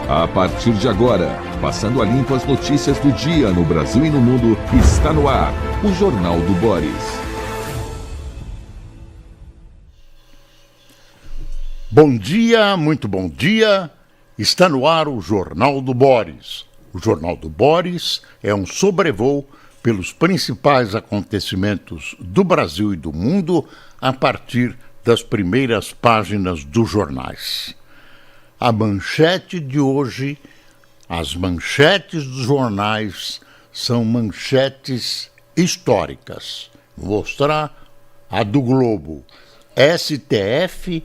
A partir de agora, passando a limpo as notícias do dia no Brasil e no mundo, está no ar o Jornal do Boris. Bom dia, muito bom dia. Está no ar o Jornal do Boris. O Jornal do Boris é um sobrevoo pelos principais acontecimentos do Brasil e do mundo a partir das primeiras páginas dos jornais. A manchete de hoje, as manchetes dos jornais são manchetes históricas. Vou mostrar a do Globo. STF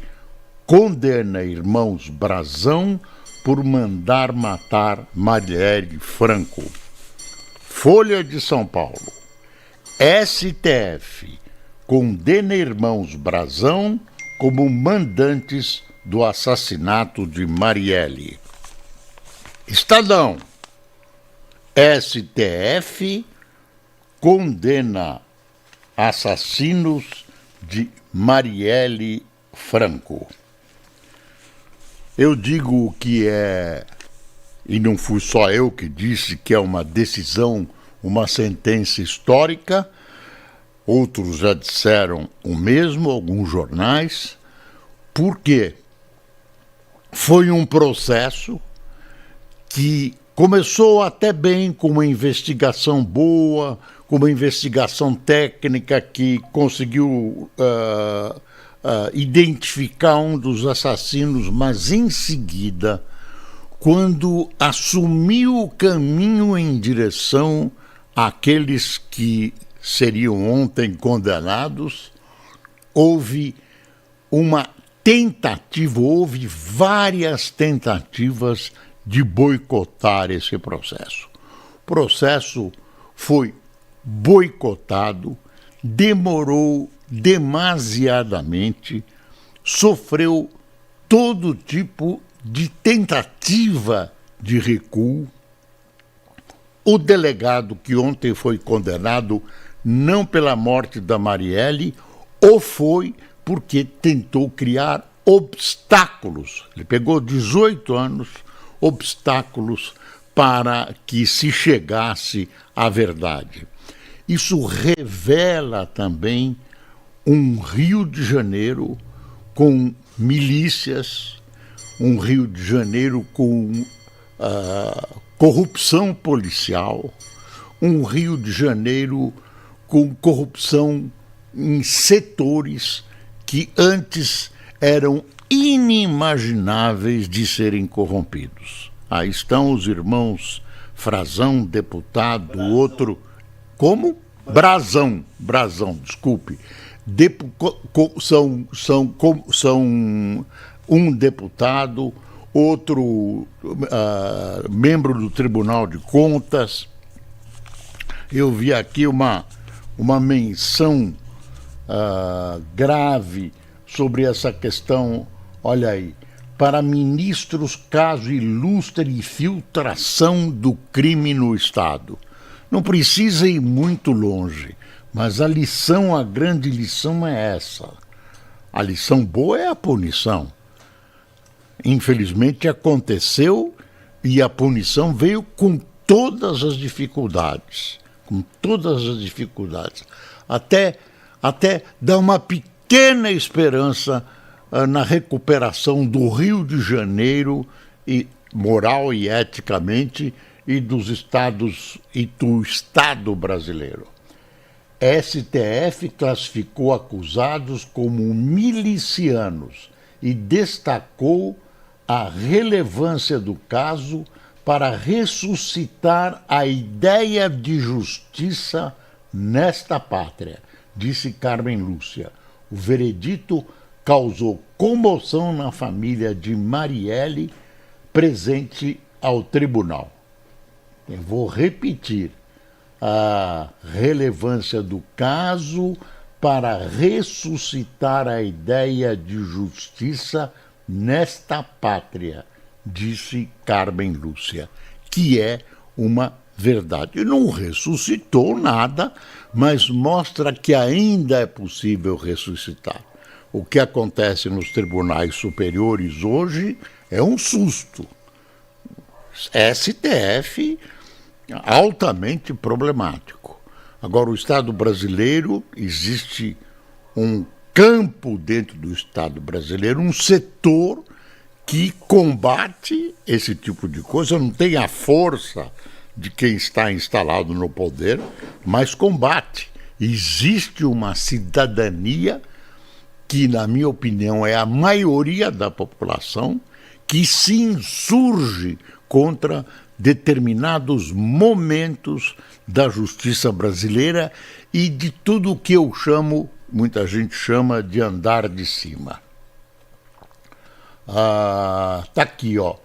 condena irmãos Brazão por mandar matar Marielle Franco. Folha de São Paulo. STF condena irmãos Brazão como mandantes do assassinato de Marielle. Estadão. STF condena assassinos de Marielle Franco. Eu digo que é, e não fui só eu que disse que é uma decisão, uma sentença histórica, outros já disseram o mesmo, alguns jornais, porque foi um processo que começou até bem, com uma investigação boa, com uma investigação técnica que conseguiu identificar um dos assassinos, mas em seguida, quando assumiu o caminho em direção àqueles que seriam ontem condenados, houve várias tentativas de boicotar esse processo. O processo foi boicotado, demorou demasiadamente, sofreu todo tipo de tentativa de recuo. O delegado que ontem foi condenado não pela morte da Marielle, ou foi porque tentou criar obstáculos. Ele pegou 18 anos, obstáculos para que se chegasse à verdade. Isso revela também um Rio de Janeiro com milícias, um Rio de Janeiro com corrupção policial, um Rio de Janeiro com corrupção em setores que antes eram inimagináveis de serem corrompidos. Aí estão os irmãos Frazão, deputado, outro... Como? Brazão, desculpe. São um deputado, outro membro do Tribunal de Contas. Eu vi aqui uma menção grave sobre essa questão. Olha aí, para ministros, caso ilustre infiltração do crime no Estado. Não precisa ir muito longe, mas a grande lição é essa. A lição boa é a punição. Infelizmente aconteceu e a punição veio com todas as dificuldades. Até dar uma pequena esperança na recuperação do Rio de Janeiro, moral e eticamente, e dos estados e do Estado brasileiro. STF classificou acusados como milicianos e destacou a relevância do caso para ressuscitar a ideia de justiça nesta pátria, disse Carmen Lúcia. O veredito causou comoção na família de Marielle, presente ao tribunal. Eu vou repetir: a relevância do caso para ressuscitar a ideia de justiça nesta pátria, disse Carmen Lúcia, que é uma verdade. Não ressuscitou nada, mas mostra que ainda é possível ressuscitar. O que acontece nos tribunais superiores hoje é um susto. STF altamente problemático. Agora, o Estado brasileiro, existe um campo dentro do Estado brasileiro, um setor que combate esse tipo de coisa, não tem a força de quem está instalado no poder, mas combate. Existe uma cidadania que, na minha opinião, é a maioria da população, que se insurge contra determinados momentos da justiça brasileira e de tudo o que eu chamo, muita gente chama de andar de cima. Tá aqui, ó.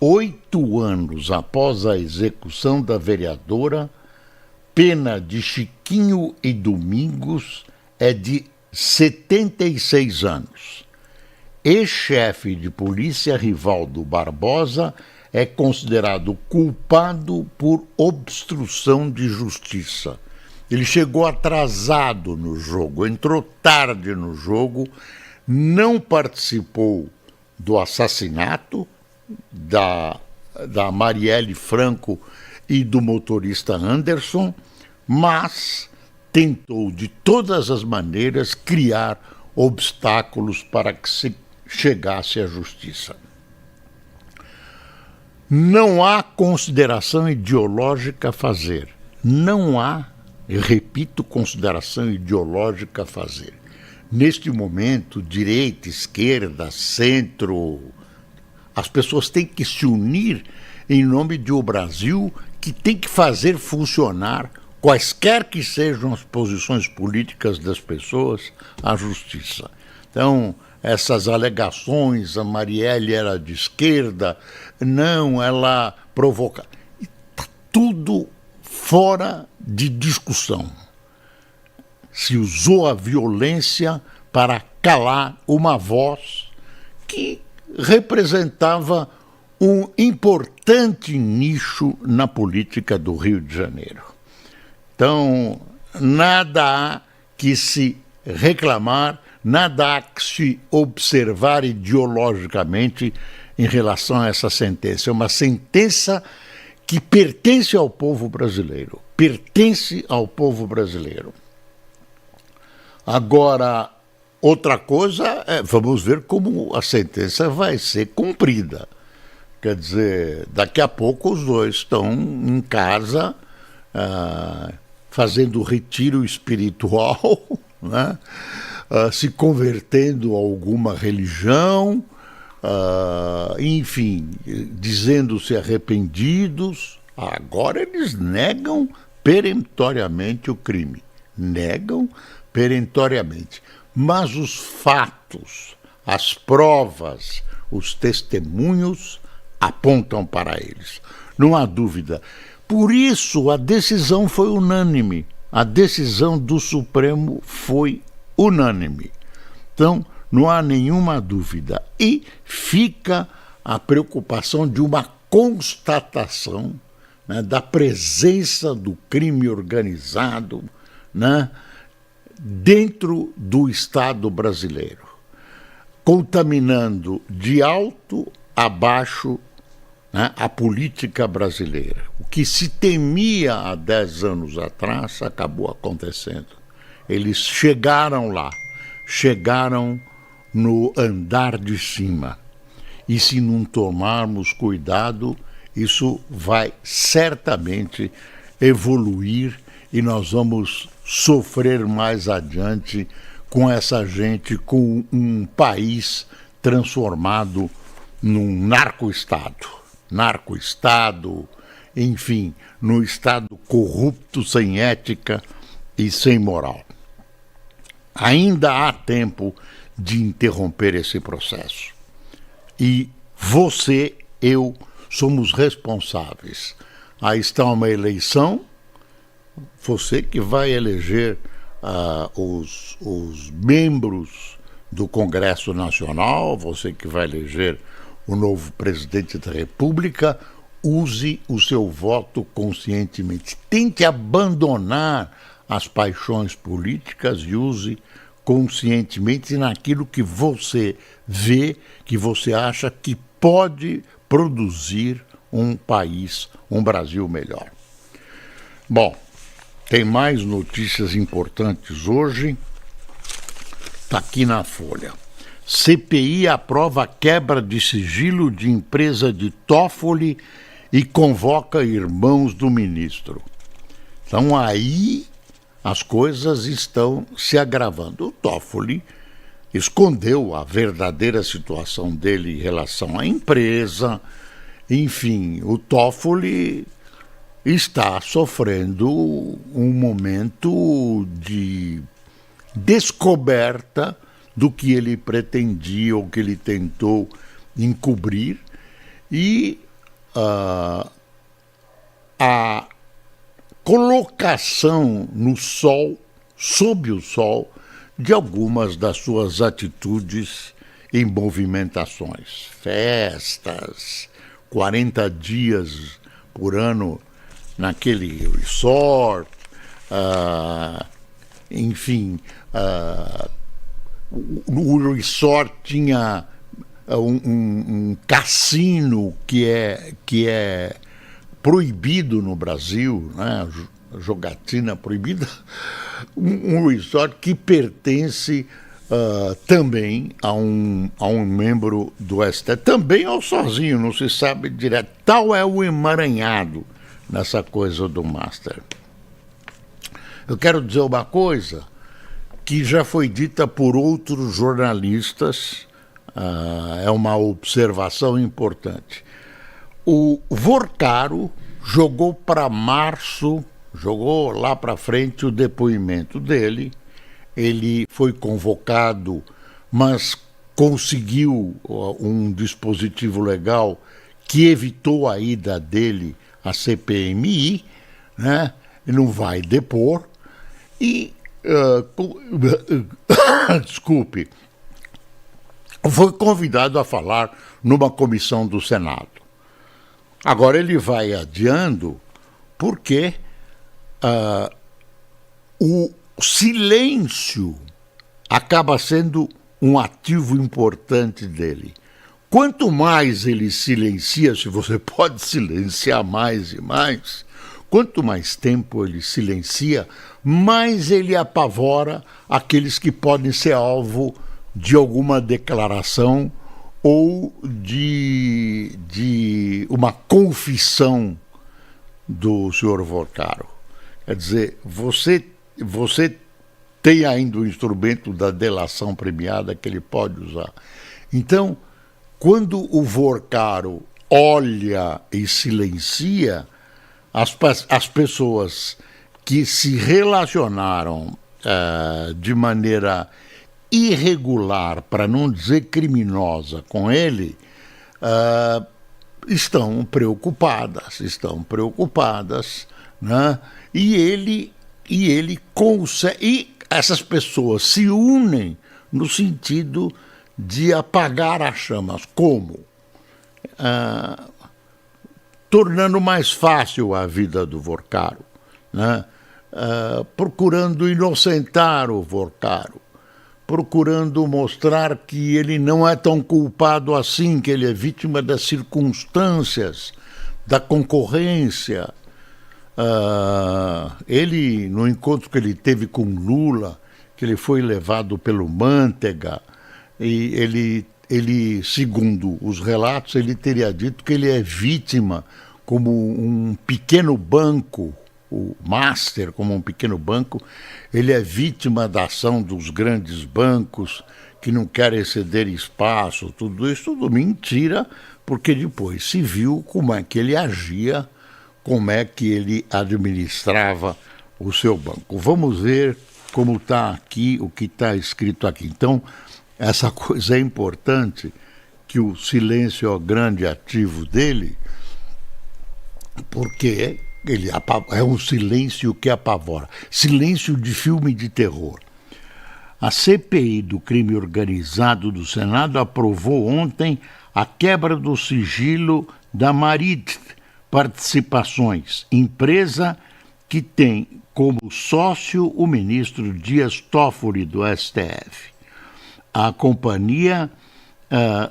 8 anos após a execução da vereadora, pena de Chiquinho e Domingos é de 76 anos. Ex-chefe de polícia Rivaldo Barbosa é considerado culpado por obstrução de justiça. Ele chegou atrasado no jogo, entrou tarde no jogo, não participou do assassinato da Marielle Franco e do motorista Anderson, mas tentou de todas as maneiras criar obstáculos para que se chegasse à justiça. Não há consideração ideológica a fazer. Não há, eu repito, consideração ideológica a fazer. Neste momento, direita, esquerda, centro, as pessoas têm que se unir em nome de um Brasil que tem que fazer funcionar, quaisquer que sejam as posições políticas das pessoas, a justiça. Então, essas alegações, a Marielle era de esquerda, não, ela provoca. Está tudo fora de discussão. Se usou a violência para calar uma voz que representava um importante nicho na política do Rio de Janeiro. Então, nada há que se reclamar, nada há que se observar ideologicamente em relação a essa sentença. É uma sentença que pertence ao povo brasileiro. Pertence ao povo brasileiro. Agora, outra coisa, vamos ver como a sentença vai ser cumprida. Quer dizer, daqui a pouco os dois estão em casa fazendo retiro espiritual, né? Se convertendo a alguma religião, enfim, dizendo-se arrependidos. Agora eles negam peremptoriamente o crime. Negam peremptoriamente. Mas os fatos, as provas, os testemunhos apontam para eles. Não há dúvida. Por isso, a decisão foi unânime. A decisão do Supremo foi unânime. Então, não há nenhuma dúvida. E fica a preocupação de uma constatação, né, da presença do crime organizado, né, dentro do Estado brasileiro, contaminando de alto a baixo, né, a política brasileira. O que se temia há 10 anos atrás acabou acontecendo. Eles chegaram lá, chegaram no andar de cima. E se não tomarmos cuidado, isso vai certamente evoluir e nós vamos sofrer mais adiante com essa gente, com um país transformado num narco-estado. Narco-estado, enfim, num estado corrupto, sem ética e sem moral. Ainda há tempo de interromper esse processo. E você, eu, somos responsáveis. Aí está uma eleição, você que vai eleger os membros do Congresso Nacional, você que vai eleger o novo presidente da República, use o seu voto conscientemente. Tente abandonar as paixões políticas e use conscientemente naquilo que você vê, que você acha que pode produzir um país, um Brasil melhor. Bom, tem mais notícias importantes hoje. Está aqui na Folha. CPI aprova a quebra de sigilo de empresa de Toffoli e convoca irmãos do ministro. Então aí as coisas estão se agravando. O Toffoli escondeu a verdadeira situação dele em relação à empresa. Enfim, o Toffoli está sofrendo um momento de descoberta do que ele pretendia ou que ele tentou encobrir, e a colocação no sol, sob o sol, de algumas das suas atitudes e movimentações. Festas, 40 dias por ano naquele resort, enfim, o resort tinha um cassino que é proibido no Brasil, né? Jogatina proibida, um resort que pertence também a um membro do STF, também ao sozinho, não se sabe direto. Tal é o emaranhado nessa coisa do Master. Eu quero dizer uma coisa que já foi dita por outros jornalistas, é uma observação importante. O Vorcaro jogou para março, jogou lá para frente o depoimento dele. Ele foi convocado, mas conseguiu um dispositivo legal que evitou a ida dele à CPMI, né? Ele não vai depor e desculpe, foi convidado a falar numa comissão do Senado. Agora ele vai adiando porque o silêncio acaba sendo um ativo importante dele. Quanto mais ele silencia, se você pode silenciar mais e mais, quanto mais tempo ele silencia, mais ele apavora aqueles que podem ser alvo de alguma declaração ou de uma confissão do senhor Vorcaro. Quer dizer, você tem ainda o instrumento da delação premiada que ele pode usar. Então, quando o Vorcaro olha e silencia, as pessoas que se relacionaram de maneira irregular, para não dizer criminosa, com ele, estão preocupadas, né? E ele consegue, e essas pessoas se unem no sentido de apagar as chamas. Como? Tornando mais fácil a vida do Vorcaro, né? Procurando inocentar o Vorcaro, procurando mostrar que ele não é tão culpado assim, que ele é vítima das circunstâncias, da concorrência. Ele, no encontro que ele teve com Lula, que ele foi levado pelo Mantega, e ele, segundo os relatos, ele teria dito que ele é vítima como um pequeno banco, o Master como um pequeno banco, ele é vítima da ação dos grandes bancos que não querem ceder espaço, tudo isso, tudo mentira, porque depois se viu como é que ele agia, como é que ele administrava o seu banco. Vamos ver como está aqui, o que está escrito aqui. Então, essa coisa é importante, que o silêncio é o grande ativo dele, porque ele é um silêncio que apavora. Silêncio de filme de terror. A CPI do crime organizado do Senado aprovou ontem a quebra do sigilo da Marit Participações, empresa que tem como sócio o ministro Dias Toffoli do STF. A companhia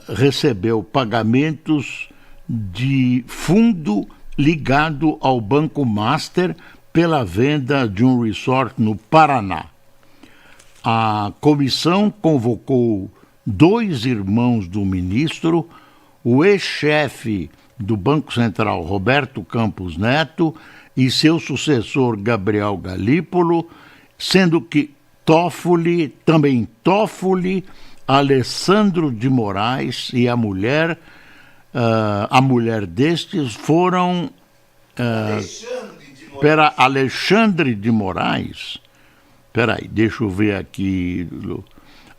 recebeu pagamentos de fundo ligado ao Banco Master pela venda de um resort no Paraná. A comissão convocou 2 irmãos do ministro, o ex-chefe do Banco Central, Roberto Campos Neto, e seu sucessor, Gabriel Galípolo, sendo que Toffoli, Alessandro de Moraes e a mulher destes foram... Alexandre de Moraes... Peraí, deixa eu ver aqui...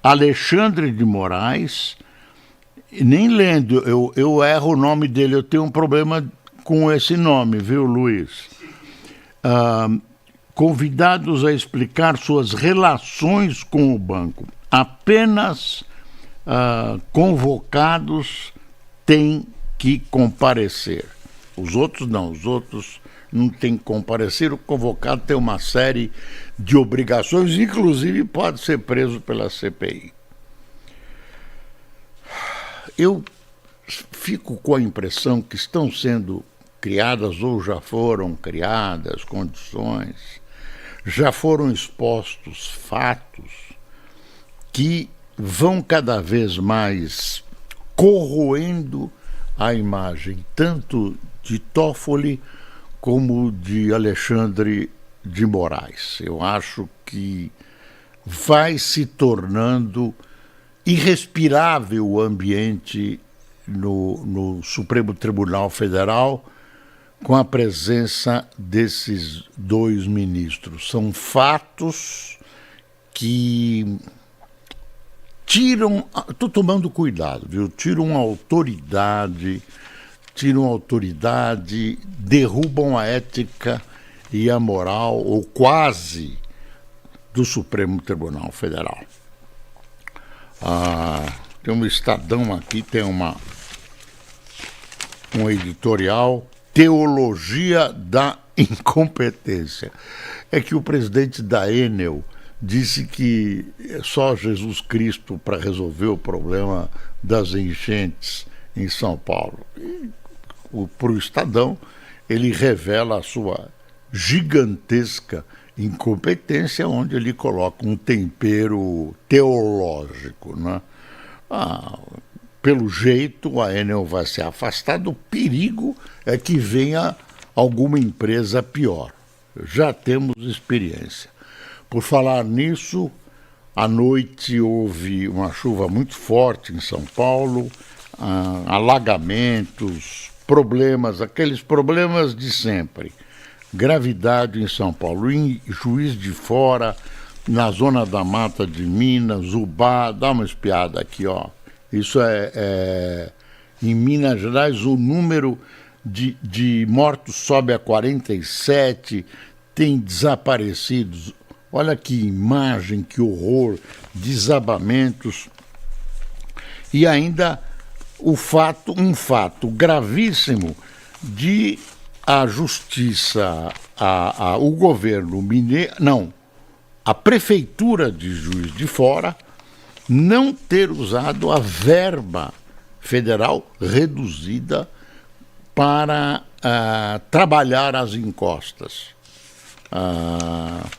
Alexandre de Moraes... Nem lendo, eu erro o nome dele, eu tenho um problema com esse nome, viu, Luiz? Convidados a explicar suas relações com o banco. Apenas convocados têm que comparecer. Os outros não têm que comparecer. O convocado tem uma série de obrigações, inclusive pode ser preso pela CPI. Eu fico com a impressão que estão sendo criadas ou já foram criadas condições, já foram expostos fatos que vão cada vez mais corroendo a imagem tanto de Toffoli como de Alexandre de Moraes. Eu acho que vai se tornando irrespirável o ambiente no Supremo Tribunal Federal com a presença desses 2 ministros. São fatos que estou tomando cuidado, viu? Tiram autoridade, derrubam a ética e a moral, ou quase, do Supremo Tribunal Federal. Tem um Estadão aqui, tem um editorial, Teologia da Incompetência. É que o presidente da Enel disse que é só Jesus Cristo para resolver o problema das enchentes em São Paulo. E para o Estadão, ele revela a sua gigantesca incompetência, onde ele coloca um tempero teológico, né? Pelo jeito, a Enel vai se afastar. O perigo é que venha alguma empresa pior. Já temos experiência. Por falar nisso, à noite houve uma chuva muito forte em São Paulo, alagamentos, aqueles problemas de sempre. Gravidade em São Paulo, em Juiz de Fora, na zona da Mata de Minas, Ubá, dá uma espiada aqui, ó. Isso em Minas Gerais, o número de mortos sobe a 47, tem desaparecidos. Olha que imagem, que horror, desabamentos. E ainda um fato gravíssimo de a Justiça, o governo mineiro, não, a Prefeitura de Juiz de Fora não ter usado a verba federal reduzida para trabalhar as encostas.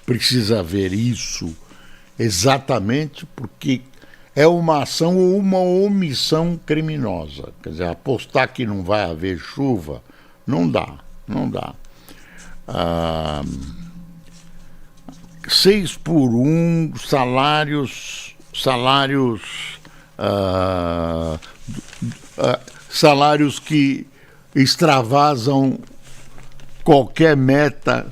Precisa ver isso exatamente, porque é uma ação ou uma omissão criminosa. Quer dizer, apostar que não vai haver chuva, não dá. 6x1, salários que extravasam qualquer meta,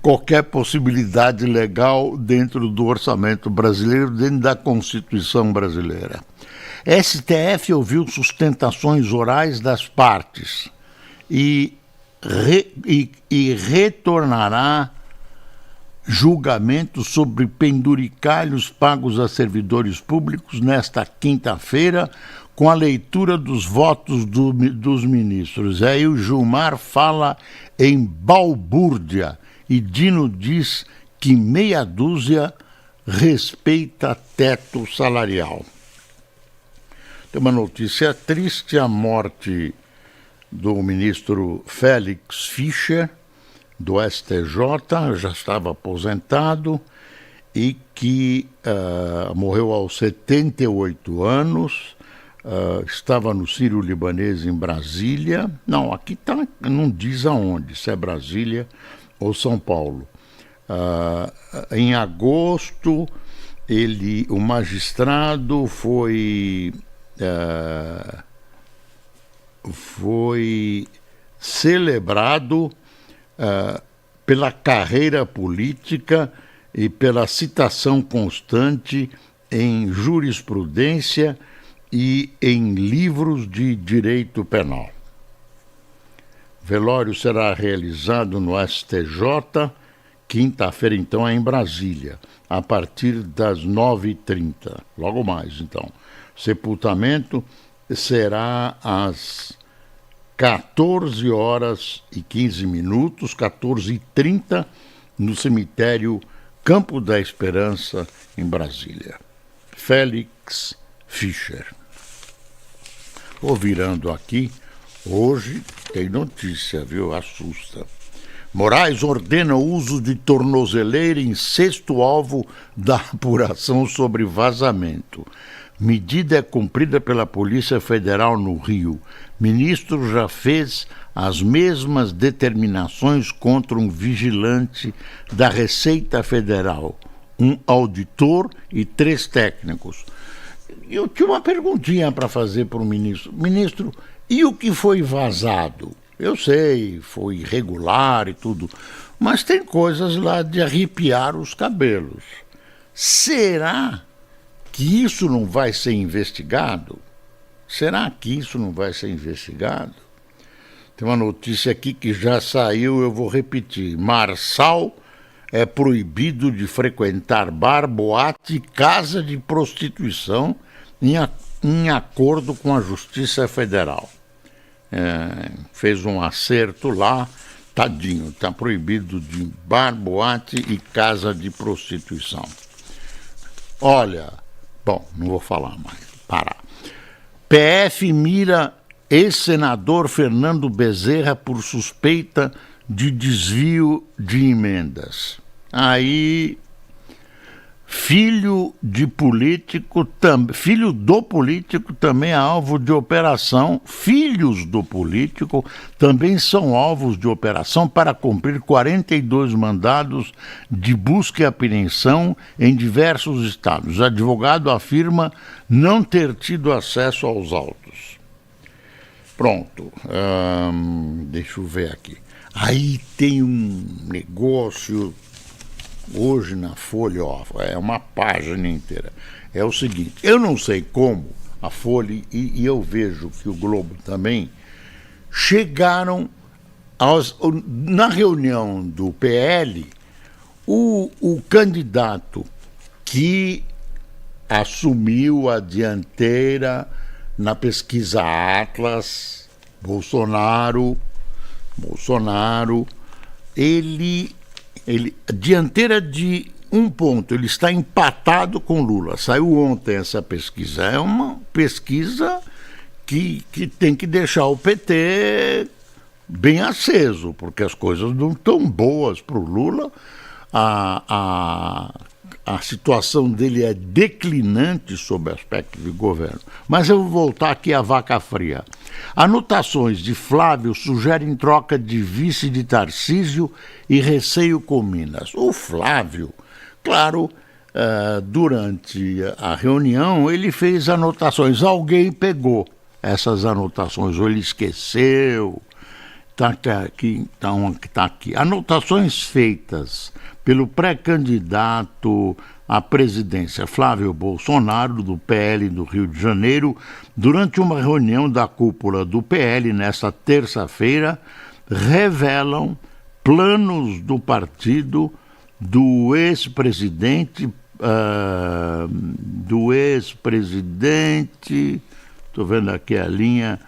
qualquer possibilidade legal dentro do orçamento brasileiro, dentro da Constituição brasileira. STF ouviu sustentações orais das partes e retornará julgamento sobre penduricalhos pagos a servidores públicos nesta quinta-feira, com a leitura dos votos dos ministros. Aí o Gilmar fala em balbúrdia e Dino diz que meia dúzia respeita teto salarial. Tem uma notícia triste: a morte do ministro Félix Fischer, do STJ, já estava aposentado e que morreu aos 78 anos, estava no Sírio-Libanês em Brasília. Não, aqui tá, não diz aonde, se é Brasília ou São Paulo. Em agosto, o magistrado foi celebrado pela carreira política e pela citação constante em jurisprudência e em livros de direito penal. O velório será realizado no STJ, quinta-feira, então, em Brasília, a partir das 9h30. Logo mais, então. Sepultamento será às 14h15, 14h30, no cemitério Campo da Esperança, em Brasília. Félix Fischer. Vou virando aqui, hoje tem notícia, viu? Assusta. Moraes ordena o uso de tornozeleira em sexto alvo da apuração sobre vazamento. Medida é cumprida pela Polícia Federal no Rio. Ministro já fez as mesmas determinações contra um vigilante da Receita Federal, um auditor e 3 técnicos. Eu tinha uma perguntinha para fazer para o ministro. Ministro, e o que foi vazado? Eu sei, foi irregular e tudo, mas tem coisas lá de arrepiar os cabelos. Será que isso não vai ser investigado? Será que isso não vai ser investigado? Tem uma notícia aqui que já saiu, eu vou repetir. Marçal é proibido de frequentar bar, boate e casa de prostituição em acordo com a Justiça Federal. Fez um acerto lá, tadinho, está proibido de bar, boate e casa de prostituição. Olha, bom, não vou falar mais, parar. PF mira ex-senador Fernando Bezerra por suspeita de desvio de emendas. Aí, filho do político também é alvo de operação. Filhos do político também são alvos de operação para cumprir 42 mandados de busca e apreensão em diversos estados. O advogado afirma não ter tido acesso aos autos. Pronto, deixa eu ver aqui. Aí tem um negócio hoje na Folha, ó, é uma página inteira. É o seguinte, eu não sei como a Folha, e eu vejo que o Globo também, chegaram na reunião do PL, o candidato que assumiu a dianteira na pesquisa Atlas, Bolsonaro, ele dianteira de 1 ponto, ele está empatado com Lula. Saiu ontem essa pesquisa. É uma pesquisa que tem que deixar o PT bem aceso, porque as coisas não estão boas para o Lula. A situação dele é declinante sob aspecto de governo. Mas eu vou voltar aqui à vaca fria. Anotações de Flávio sugerem troca de vice de Tarcísio e receio com Minas. O Flávio, claro, durante a reunião, ele fez anotações. Alguém pegou essas anotações, ou ele esqueceu. Está aqui. Anotações feitas pelo pré-candidato à presidência Flávio Bolsonaro, do PL do Rio de Janeiro, durante uma reunião da cúpula do PL nesta terça-feira, revelam planos do partido do ex-presidente, estou vendo aqui a linha,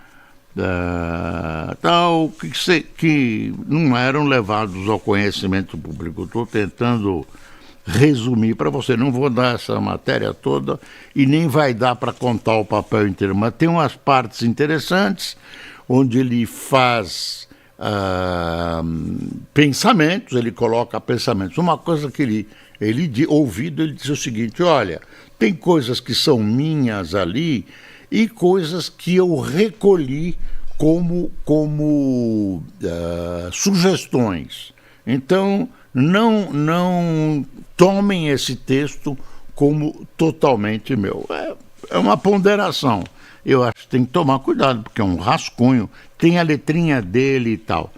que não eram levados ao conhecimento público. Estou tentando resumir para você, não vou dar essa matéria toda e nem vai dar para contar o papel inteiro, mas tem umas partes interessantes. onde ele faz pensamentos, ele coloca pensamentos. Uma coisa que ele ouvido, ele diz o seguinte: olha, tem coisas que são minhas ali e coisas que eu recolhi como sugestões. Então, não tomem esse texto como totalmente meu. É uma ponderação. Eu acho que tem que tomar cuidado, porque é um rascunho, tem a letrinha dele e tal.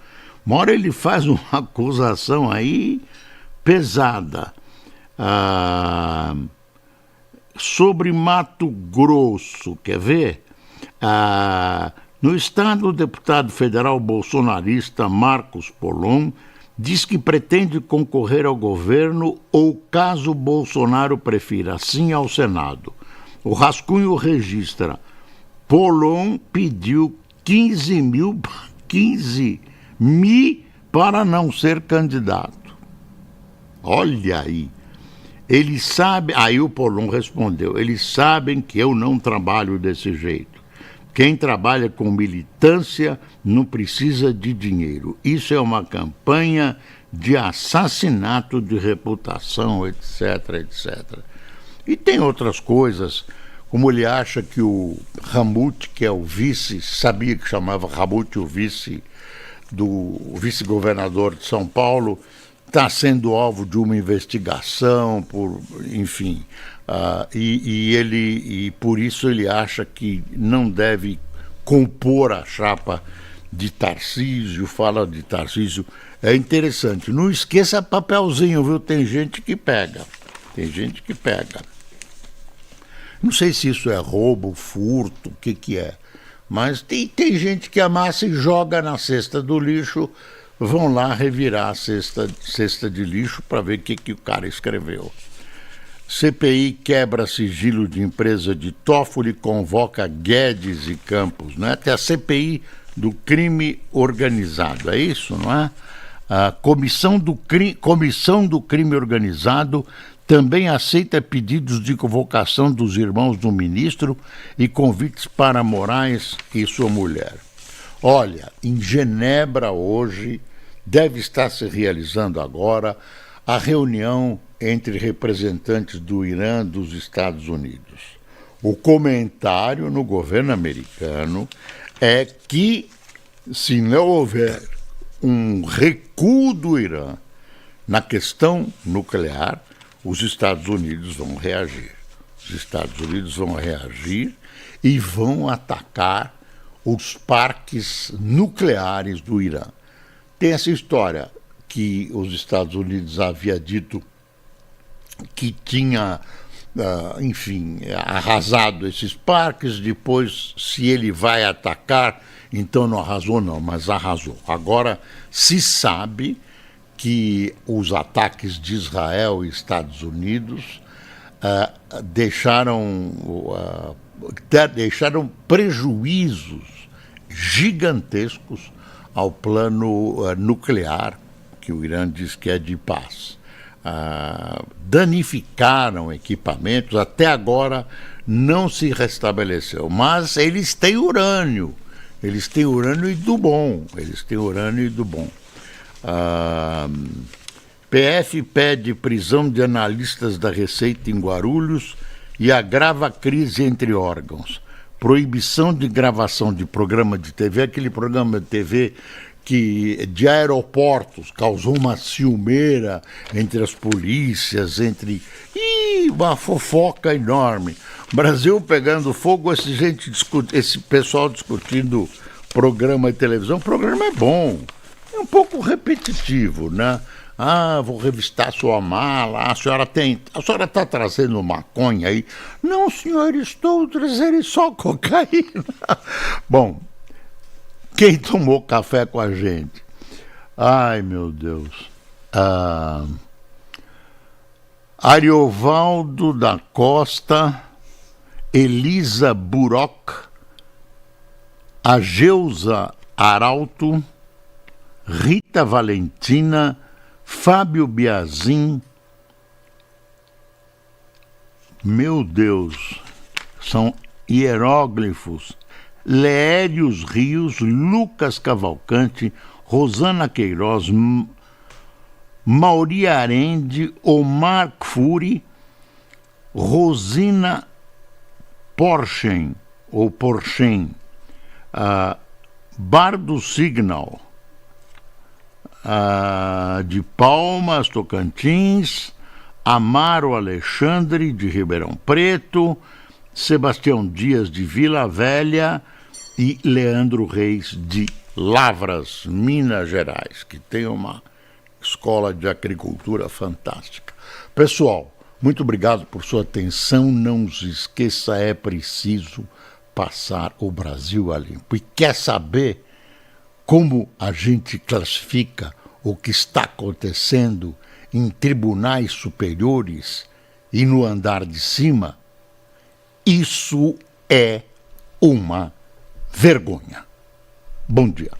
Uma hora ele faz uma acusação aí pesada. Sobre Mato Grosso, quer ver? No estado, o deputado federal bolsonarista Marcos Polon diz que pretende concorrer ao governo ou, caso Bolsonaro prefira, assim ao Senado. O rascunho registra: Polon pediu 15 mil para não ser candidato. Olha aí. Eles sabem, aí o Polon respondeu: eles sabem que eu não trabalho desse jeito. Quem trabalha com militância não precisa de dinheiro. Isso é uma campanha de assassinato de reputação, etc, etc. E tem outras coisas, como ele acha que o Ramute, que é o vice, sabia que chamava Ramute o vice-governador de São Paulo, está sendo alvo de uma investigação, enfim, e por isso ele acha que não deve compor a chapa de Tarcísio, fala de Tarcísio. É interessante, não esqueça papelzinho, viu? Tem gente que pega. Não sei se isso é roubo, furto, o que é, mas tem gente que amassa e joga na cesta do lixo. Vão lá revirar a cesta de lixo para ver o que o cara escreveu. CPI quebra sigilo de empresa de Toffoli, convoca Guedes e Campos, né? Até a CPI do crime organizado, é isso, não é? A Comissão do Crime Organizado também aceita pedidos de convocação dos irmãos do ministro e convites para Moraes e sua mulher. Olha, em Genebra hoje deve estar se realizando agora a reunião entre representantes do Irã e dos Estados Unidos. O comentário no governo americano é que, se não houver um recuo do Irã na questão nuclear, os Estados Unidos vão reagir. Os Estados Unidos vão reagir e vão atacar os parques nucleares do Irã. Tem essa história que os Estados Unidos havia dito que tinha, arrasado esses parques, depois, se ele vai atacar, então não arrasou não, mas arrasou. Agora, se sabe que os ataques de Israel e Estados Unidos deixaram prejuízos gigantescos ao plano nuclear, que o Irã diz que é de paz. Danificaram equipamentos, até agora não se restabeleceu, mas eles têm urânio e do bom, PF pede prisão de analistas da Receita em Guarulhos e agrava a crise entre órgãos. Proibição de gravação de programa de TV, aquele programa de TV que de aeroportos causou uma ciumeira entre as polícias, uma fofoca enorme. Brasil pegando fogo, esse pessoal discutindo programa de televisão. O programa é bom, é um pouco repetitivo, né? Vou revistar sua mala, a senhora está trazendo maconha aí? Não, senhor, estou trazendo só cocaína. Bom, quem tomou café com a gente? Ai, meu Deus. Ariovaldo da Costa, Elisa Buroc, Ageusa Arauto, Rita Valentina, Fábio Biazin. Meu Deus, são hieróglifos. Leérios Rios, Lucas Cavalcante, Rosana Queiroz, Mauri Arende, Omar Kfouri, Rosina Porchen, Bar do Signal, de Palmas, Tocantins, Amaro Alexandre, de Ribeirão Preto, Sebastião Dias, de Vila Velha, e Leandro Reis, de Lavras, Minas Gerais, que tem uma escola de agricultura fantástica. Pessoal, muito obrigado por sua atenção. Não se esqueça, é preciso passar o Brasil a limpo. E quer saber como a gente classifica o que está acontecendo em tribunais superiores e no andar de cima? Isso é uma vergonha. Bom dia.